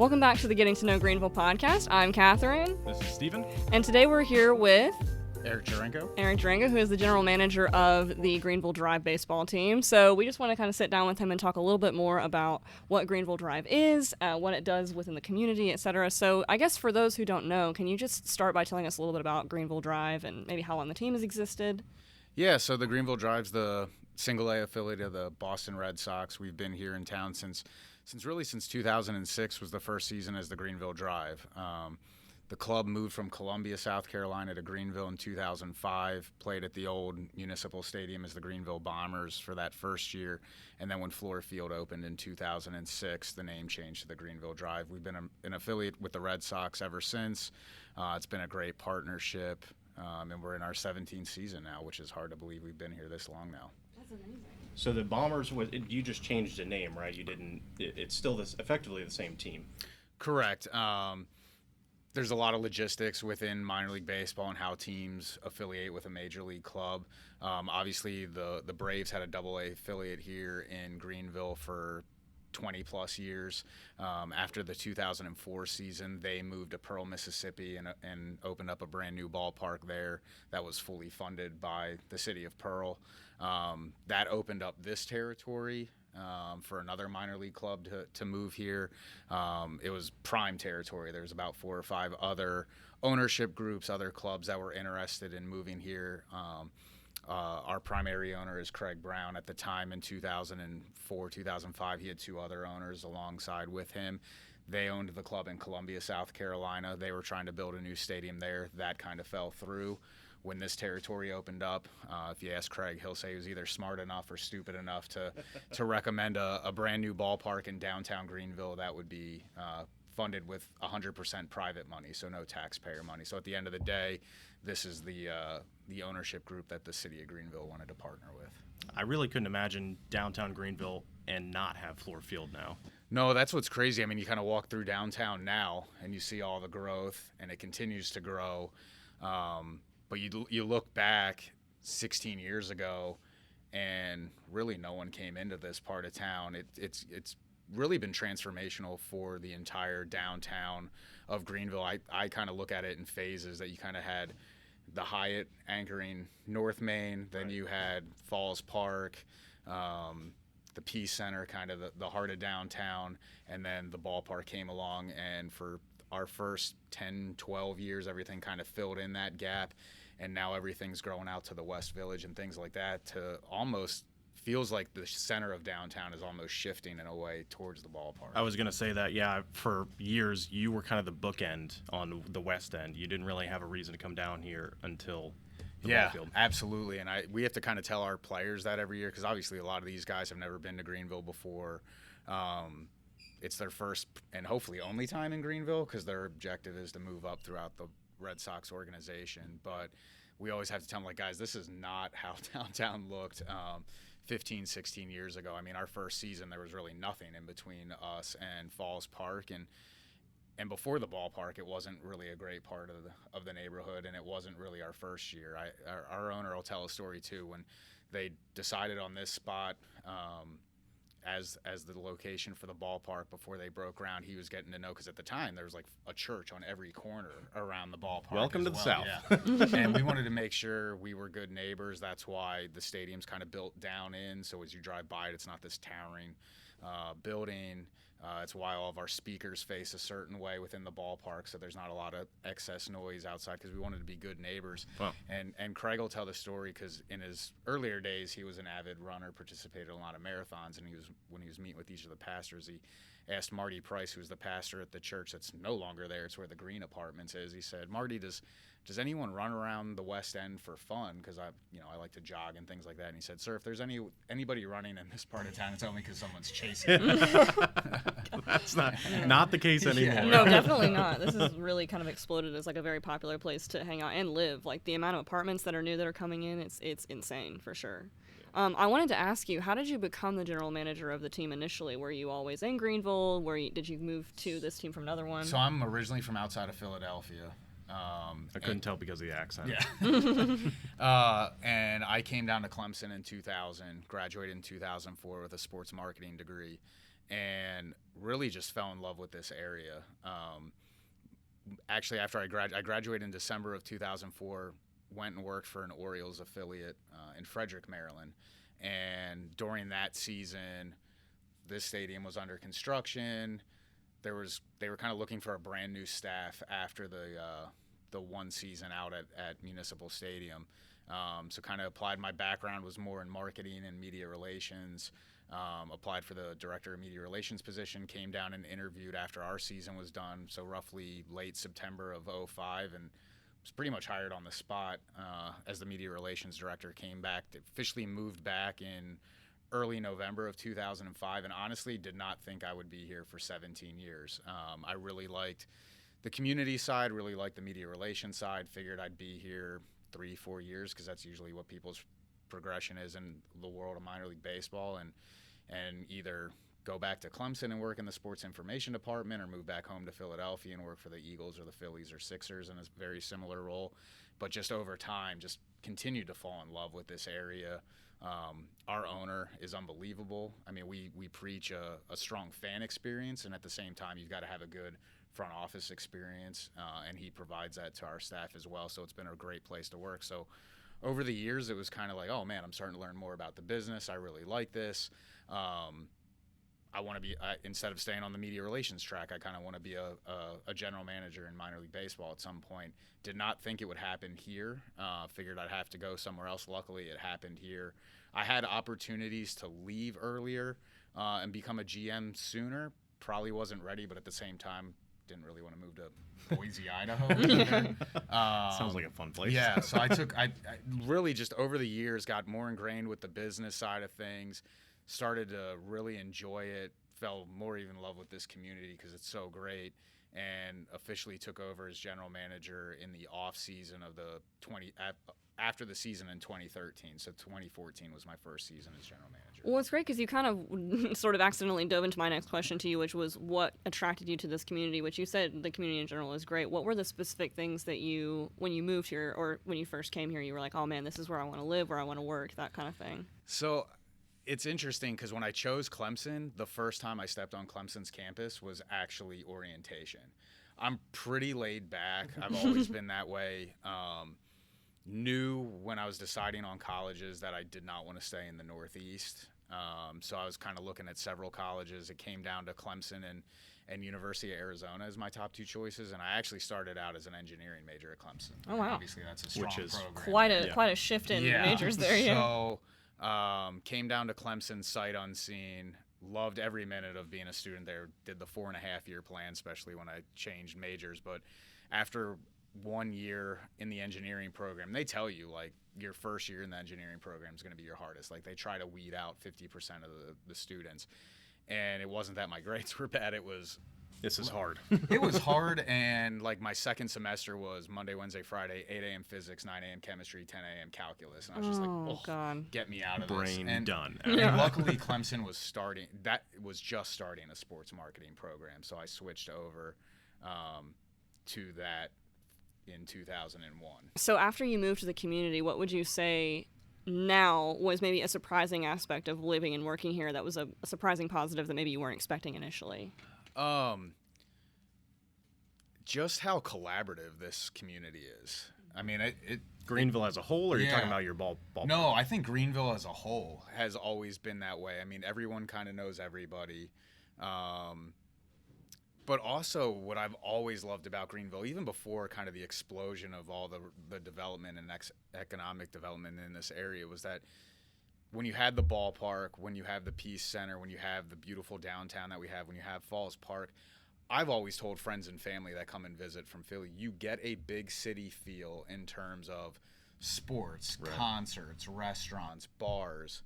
Welcome back to the Getting to Know Greenville podcast. I'm Katherine. This is Steven. And today we're here with Jarinko, who is the general manager of the Greenville Drive baseball team. So we just want to kind of sit down with him and talk a little bit more about what Greenville Drive is, what it does within the community, etc. So I guess for those who don't know, can you just start by telling us a little bit about Greenville Drive and maybe how long the team has existed? Yeah, so the Greenville Drive's the single-A affiliate of the Boston Red Sox. We've been here in town since 2006 was the first season as the Greenville Drive. The club moved from Columbia, South Carolina to Greenville in 2005, played at the old municipal stadium as the Greenville Bombers for that first year, and then when Fluor Field opened in 2006, the name changed to the Greenville Drive. We've been an affiliate with the Red Sox ever since. It's been a great partnership, and we're in our 17th season now, which is hard to believe we've been here this long now. That's amazing. So the Bombers, you just changed the name, right? You didn't. It's still effectively the same team. Correct. There's a lot of logistics within minor league baseball and how teams affiliate with a major league club. Obviously, the Braves had a Double-A affiliate here in Greenville for 20 plus years. After the 2004 season, they moved to Pearl, Mississippi and opened up a brand new ballpark there that was fully funded by the city of Pearl. That opened up this territory for another minor league club to move here. It was prime territory. There's about 4 or 5 other ownership groups, other clubs that were interested in moving here. Our primary owner is Craig Brown. At the time in 2004, 2005, he had 2 other owners alongside with him. They owned the club in Columbia, South Carolina. They were trying to build a new stadium there. That kind of fell through. When this territory opened up, if you ask Craig, he'll say he was either smart enough or stupid enough to recommend a brand new ballpark in downtown Greenville that would be funded with 100% private money, so no taxpayer money. So at the end of the day, this is the ownership group that the city of Greenville wanted to partner with. I really couldn't imagine downtown Greenville and not have Fluor Field now. No, that's what's crazy. I mean, you kind of walk through downtown now and you see all the growth, and it continues to grow. But you look back 16 years ago, and really no one came into this part of town. It's really been transformational for the entire downtown of Greenville. I kind of look at it in phases, that you kind of had the Hyatt anchoring North Main, then you had Falls Park, the Peace Center, kind of the heart of downtown, and then the ballpark came along, and for our first 10, 12 years, everything kind of filled in that gap. And now everything's growing out to the West Village and things like that, to almost feels like the center of downtown is almost shifting in a way towards the ballpark. I was going to say that, yeah, for years you were kind of the bookend on the west end. You didn't really have a reason to come down here until the ball field. Yeah, absolutely. And we have to kind of tell our players that every year, because obviously a lot of these guys have never been to Greenville before. It's their first and hopefully only time in Greenville, because their objective is to move up throughout the Red Sox organization. But we always have to tell them, like, guys, this is not how downtown looked 15, 16 years ago. I mean, our first season, there was really nothing in between us and Falls Park, and before the ballpark, it wasn't really a great part of the neighborhood, and it wasn't really our first year. Our owner will tell a story too. When they decided on this spot as the location for the ballpark before they broke ground, he was getting to know, because at the time there was like a church on every corner around the ballpark. Welcome to the South. Yeah. And we wanted to make sure we were good neighbors. That's why the stadium's kind of built down in, so as you drive by it, it's not this towering building. It's why all of our speakers face a certain way within the ballpark, so there's not a lot of excess noise outside, because we wanted to be good neighbors. Wow. And Craig will tell the story, because in his earlier days, he was an avid runner, participated in a lot of marathons, and when he was meeting with each of the pastors, he asked Marty Price, who's the pastor at the church that's no longer there, it's where the Green Apartments is. He said, "Marty, does anyone run around the West End for fun? Because I like to jog and things like that." And he said, "Sir, if there's anybody running in this part of town, it's only because someone's chasing them." That's not the case anymore. Yeah. No, definitely not. This has really kind of exploded as like a very popular place to hang out and live. Like the amount of apartments that are new that are coming in, it's insane for sure. I wanted to ask you, how did you become the general manager of the team initially? Were you always in Greenville? Did you move to this team from another one? So I'm originally from outside of Philadelphia. I couldn't tell because of the accent. Yeah. And I came down to Clemson in 2000, graduated in 2004 with a sports marketing degree. and really just fell in love with this area. Actually, after I graduated in December of 2004, went and worked for an Orioles affiliate in Frederick, Maryland. And during that season, this stadium was under construction. They were kind of looking for a brand new staff after the one season out at Municipal Stadium. So kind of applied. My background was more in marketing and media relations. Applied for the director of media relations position, came down and interviewed after our season was done, so roughly late September of 2005, and was pretty much hired on the spot as the media relations director. Came back, officially moved back in early November of 2005, and honestly did not think I would be here for 17 years. I really liked the community side, really liked the media relations side, figured I'd be here 3-4 years because that's usually what people's progression is in the world of minor league baseball, and either go back to Clemson and work in the sports information department, or move back home to Philadelphia and work for the Eagles or the Phillies or Sixers in a very similar role. But just over time, just continued to fall in love with this area. Our owner is unbelievable. I mean, we preach a strong fan experience, and at the same time, you've got to have a good front office experience, and he provides that to our staff as well. So it's been a great place to work. So over the years, it was kind of like, oh man, I'm starting to learn more about the business. I really like this. I want to be, instead of staying on the media relations track, I kind of want to be a general manager in minor league baseball at some point. Did not think it would happen here. Figured I'd have to go somewhere else. Luckily, it happened here. I had opportunities to leave earlier and become a GM sooner. Probably wasn't ready, but at the same time, didn't really want to move to Boise, Idaho. Sounds like a fun place. Yeah, so I really just over the years got more ingrained with the business side of things, started to really enjoy it, fell more even in love with this community because it's so great, and officially took over as general manager in the off season of after the season in 2013. So 2014 was my first season as general manager. Well, it's great because you kind of sort of accidentally dove into my next question to you, which was what attracted you to this community, which you said the community in general is great. What were the specific things that when you moved here or when you first came here, you were like, oh man, this is where I want to live, where I want to work, that kind of thing? So it's interesting because when I chose Clemson, the first time I stepped on Clemson's campus was actually orientation. I'm pretty laid back. I've always been that way. Knew when I was deciding on colleges that I did not want to stay in the Northeast. So I was kind of looking at several colleges. It came down to Clemson and University of Arizona as my top two choices. And I actually started out as an engineering major at Clemson. Oh, wow. Obviously, that's a strong program. Quite a shift in majors there. Yeah. So came down to Clemson sight unseen. Loved every minute of being a student there. Did the 4.5-year plan, especially when I changed majors. But after 1 year in the engineering program, they tell you like your first year in the engineering program is going to be your hardest. Like they try to weed out 50% of the students, and it wasn't that my grades were bad. This is hard. It was hard, and like my second semester was Monday, Wednesday, Friday, 8 a.m. physics, 9 a.m. chemistry, 10 a.m. calculus, and I was just like, oh God, get me out of Brain this. And done. And luckily, Clemson was just starting a sports marketing program, so I switched over to that in 2001. So after you moved to the community, what would you say now was maybe a surprising aspect of living and working here that was a surprising positive that maybe you weren't expecting initially? Just how collaborative this community is. I mean, Greenville as a whole, or are you talking about your ball? No, I think Greenville as a whole has always been that way. I mean, everyone kind of knows everybody. But also what I've always loved about Greenville, even before kind of the explosion of all the development and economic development in this area, was that when you had the ballpark, when you have the Peace Center, when you have the beautiful downtown that we have, when you have Falls Park, I've always told friends and family that come and visit from Philly, you get a big city feel in terms of sports, concerts, restaurants, bars,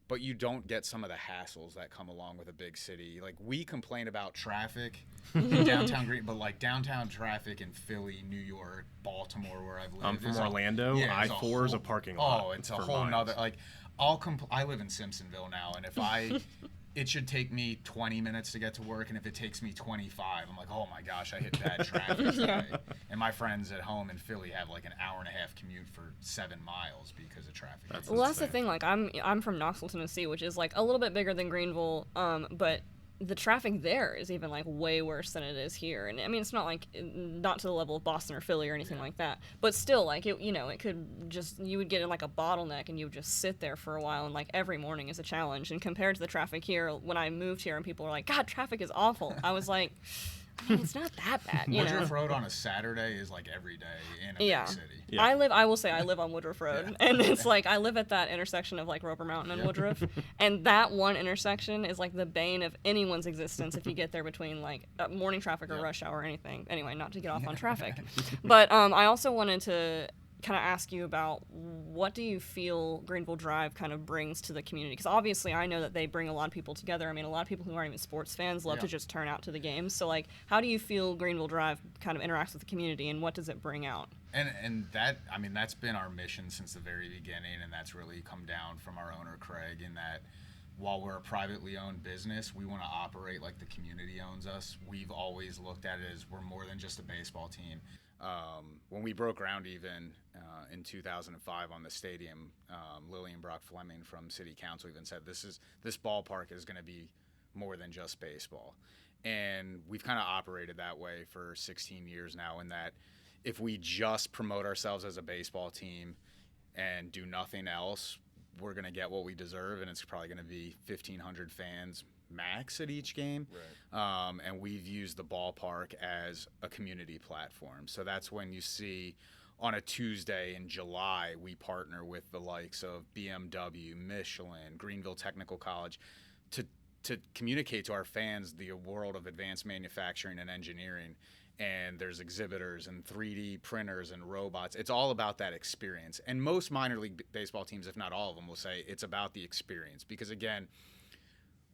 but you don't get some of the hassles that come along with a big city. Like, we complain about traffic in downtown but like downtown traffic in Philly, New York, Baltimore, where I've lived. I'm from Orlando. I-4 is a parking lot. Oh, it's a whole nother, like, I live in Simpsonville now, and it should take me 20 minutes to get to work, and if it takes me 25, I'm like, oh my gosh, I hit bad traffic today. And my friends at home in Philly have like an hour-and-a-half commute for 7 miles because of traffic. That's the thing. Like, I'm from Knoxville, Tennessee, which is like a little bit bigger than Greenville, but the traffic there is even like way worse than it is here. And I mean, it's not like, not to the level of Boston or Philly or anything like that, but still, like, it, you know, it could just, you would get in like a bottleneck and you would just sit there for a while, and like every morning is a challenge. And compared to the traffic here, when I moved here and people were like, God, traffic is awful, I was like, I mean, it's not that bad, you know. Woodruff Road on a Saturday is like every day in a big city. Yeah. I will say I live on Woodruff Road, and it's like I live at that intersection of like Roper Mountain and Woodruff, and that one intersection is like the bane of anyone's existence if you get there between like morning traffic or rush hour or anything. Anyway, not to get off on traffic, but I also wanted to kind of ask you about, what do you feel Greenville Drive kind of brings to the community? Because obviously I know that they bring a lot of people together. I mean, a lot of people who aren't even sports fans love to just turn out to the games. So like, how do you feel Greenville Drive kind of interacts with the community, and what does it bring out? And that, I mean, that's been our mission since the very beginning, and that's really come down from our owner, Craig, in that while we're a privately owned business, we want to operate like the community owns us. We've always looked at it as we're more than just a baseball team. When we broke ground even in 2005 on the stadium, Lillian Brock Fleming from City Council even said this ballpark is going to be more than just baseball. And we've kind of operated that way for 16 years now, in that if we just promote ourselves as a baseball team and do nothing else, we're going to get what we deserve, and it's probably going to be 1,500 fans max at each game. Right. And we've used the ballpark as a community platform. So that's when you see on a Tuesday in July, we partner with the likes of BMW, Michelin, Greenville Technical College to communicate to our fans the world of advanced manufacturing and engineering. And there's exhibitors and 3D printers and robots. It's all about that experience. And most minor league baseball teams, if not all of them, will say it's about the experience. Because again,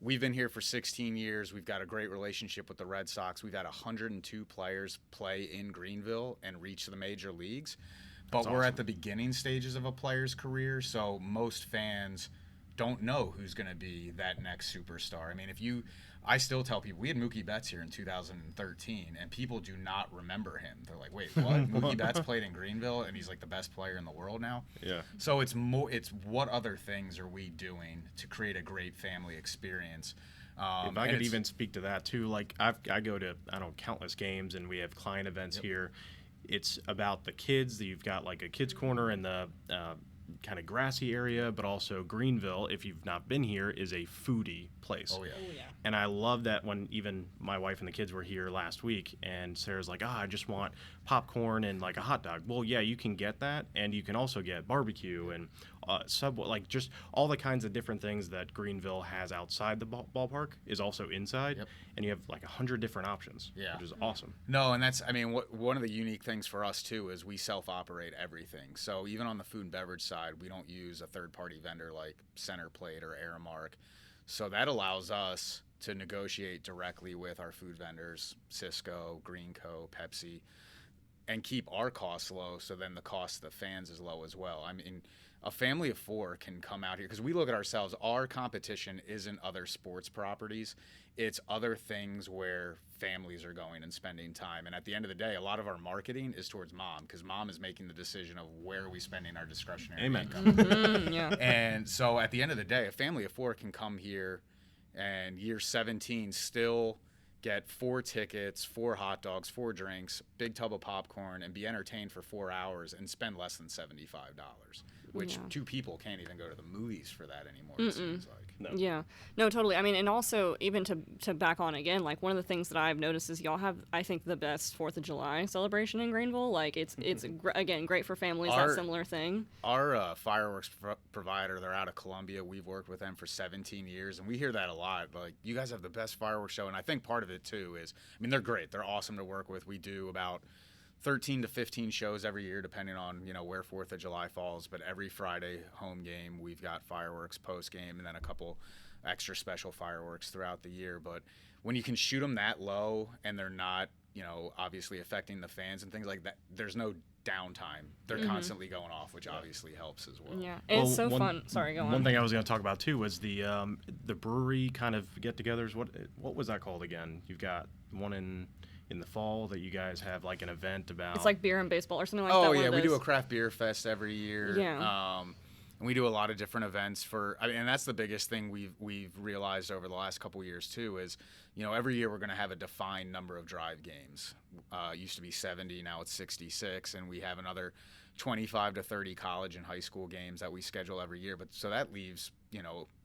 we've been here for 16 years. We've got a great relationship with the Red Sox. We've had 102 players play in Greenville and reach the major leagues. But we're at the beginning stages of a player's career, so most fans don't know who's going to be that next superstar. I mean, I still tell people, we had Mookie Betts here in 2013, and people do not remember him. They're like, wait, what? Mookie Betts played in Greenville, and he's like the best player in the world now? Yeah. So it's what other things are we doing to create a great family experience? If I could even speak to that too, like I go to, I don't know, countless games, and we have client events here. It's about the kids. You've got like a kids corner in the kind of grassy area, but also Greenville, if you've not been here, is a foodie place. Oh yeah. And I love that when even my wife and the kids were here last week, and Sarah's like, I just want popcorn and like a hot dog. Well, yeah, you can get that, and you can also get barbecue and Subway, like just all the kinds of different things that Greenville has outside the ballpark is also inside, and you have like 100 different options, which is awesome. No, and that's, I mean, one of the unique things for us too is we self-operate everything. So even on the food and beverage side, we don't use a third-party vendor like Center Plate or Aramark. So that allows us to negotiate directly with our food vendors, Cisco, Greenco, Pepsi, and keep our costs low, so then the cost of the fans is low as well. I mean, a family of four can come out here, because we look at ourselves, our competition isn't other sports properties, it's other things where families are going and spending time. And at the end of the day, a lot of our marketing is towards mom, because mom is making the decision of where are we spending our discretionary income. Yeah. And so at the end of the day, a family of four can come here and year 17 still get 4 tickets, 4 hot dogs, 4 drinks, big tub of popcorn, and be entertained for 4 hours and spend less than $75, which 2 people can't even go to the movies for that anymore, it seems like. No. Yeah. No, totally. I mean, and also, even to back on again, like, one of the things that I've noticed is y'all have, I think, the best 4th of July celebration in Greenville. Like, it's again, great for families, that similar thing. Our fireworks provider, they're out of Columbia. We've worked with them for 17 years, and we hear that a lot. Like, you guys have the best fireworks show, and I think part of it, too, is, I mean, they're great. They're awesome to work with. We do about 13 to 15 shows every year, depending on, where 4th of July falls. But every Friday home game, we've got fireworks post game, and then a couple extra special fireworks throughout the year. But when you can shoot them that low and they're not, obviously affecting the fans and things like that, there's no downtime. They're constantly going off, which obviously helps as well. Yeah, and it's so fun. Sorry, go on. One thing I was going to talk about too was the brewery kind of get-togethers. What was that called again? You've got one in the fall that you guys have like an event about. It's like beer and baseball or something like that. Oh yeah, we do a craft beer fest every year. Yeah. And we do a lot of different events and that's the biggest thing we've realized over the last couple of years too is, every year we're going to have a defined number of drive games. It used to be 70, now it's 66, and we have another 25 to 30 college and high school games that we schedule every year. But so that leaves,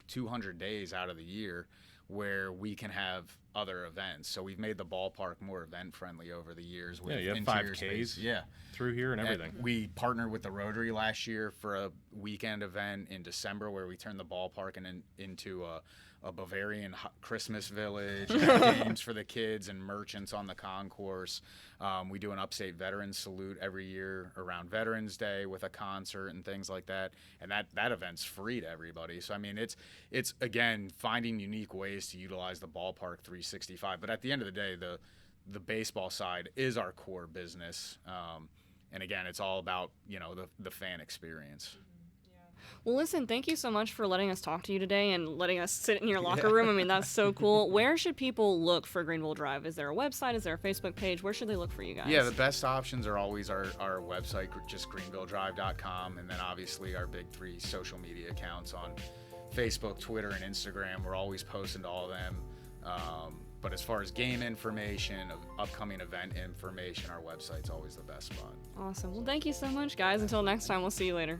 200 days out of the year where we can have other events. So we've made the ballpark more event friendly over the years. With you have 5Ks through here and everything. And we partnered with the Rotary last year for a weekend event in December where we turned the ballpark into a Bavarian Christmas village, games for the kids and merchants on the concourse. We do an upstate veterans salute every year around Veterans Day with a concert and things like that. And that event's free to everybody. So, I mean, it's again, finding unique ways to utilize the ballpark 365. But at the end of the day, the baseball side is our core business. And again, it's all about, the fan experience. Well, listen, thank you so much for letting us talk to you today and letting us sit in your locker room. I mean, that's so cool. Where should people look for Greenville Drive? Is there a website? Is there a Facebook page? Where should they look for you guys? Yeah, the best options are always our website, just greenvilledrive.com, and then obviously our big 3 social media accounts on Facebook, Twitter, and Instagram. We're always posting to all of them. But as far as game information, upcoming event information, our website's always the best spot. Awesome. Well, thank you so much, guys. Until next time, we'll see you later.